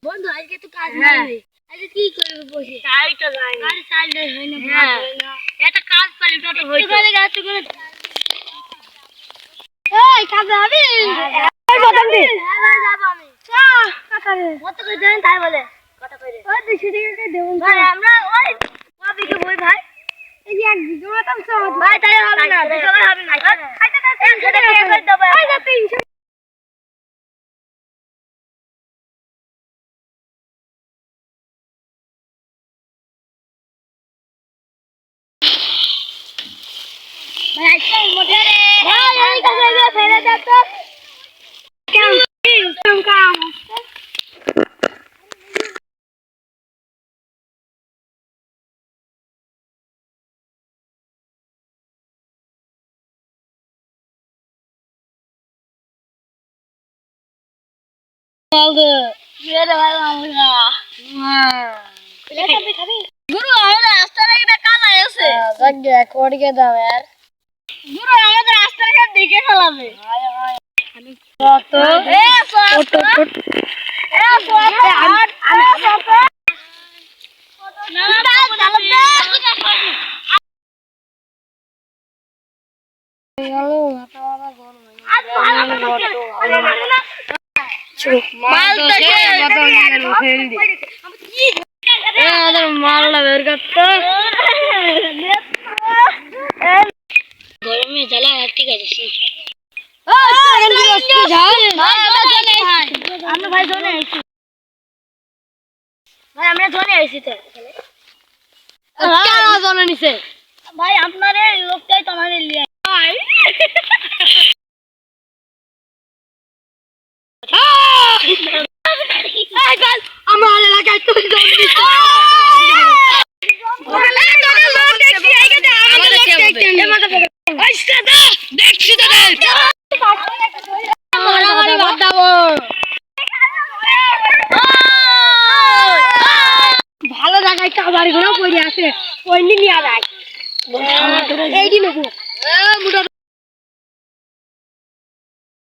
বন্ধু আজকে তো কাজ নাই, আজকে কি করব বসে? তাই তো যাই গাড়ি চাইলে হয় না, ভাত হয় না, এটা কাজ পালি তো হইতো গাড়ি গাড়ি করে। এই কাজ হবে এই বদন দি হ্যাঁ যাব আমি চা কাটারে কত করে দেন তাই বলে কত করে ওই 200 টাকা দেব ভাই আমরা ওই কবিকে বই ভাই এই যে এক বিঘা মতন সব ভাই তাই হবে না 200 টাকা হবে না আচ্ছা 300 টাকা করে দেব আচ্ছা 300 ভাই আজকে মজা রে ভাই এই কাজে ফেলে দে তো কেমন কাম Aldı. Yere var আমরা খাবি খাবি গুরু আমাদের রাস্তার একটা কাজ আছে জায়গা কোড়িয়ে দাও यार গুরু আমাদের রাস্তার কাজ দেখে ফেলাবে হায় হায় আমি কত এ কত এ কত আমি কত না না চালক দে হ্যালো মাথাওয়ালা গন আজ ভালো না মাল দেখে বদল গেল ফেল দি এ আমাদের মালটা বের করতে গরমে জ্বালা ঠিক আছে ও কি ঝাল আমরা ভাই জোনে আইছি ভাই আমরা জোনে আইছি তো কেন জোনে নিছে ভাই আপনারে লোকটাই তো আমাদের লিয়ে ভাই আমার এলাকায় তুই জলদি ভালো জায়গায় কাবারি গুলো পড়ে আছে ওই নিয়ে যায় এইটি নেবো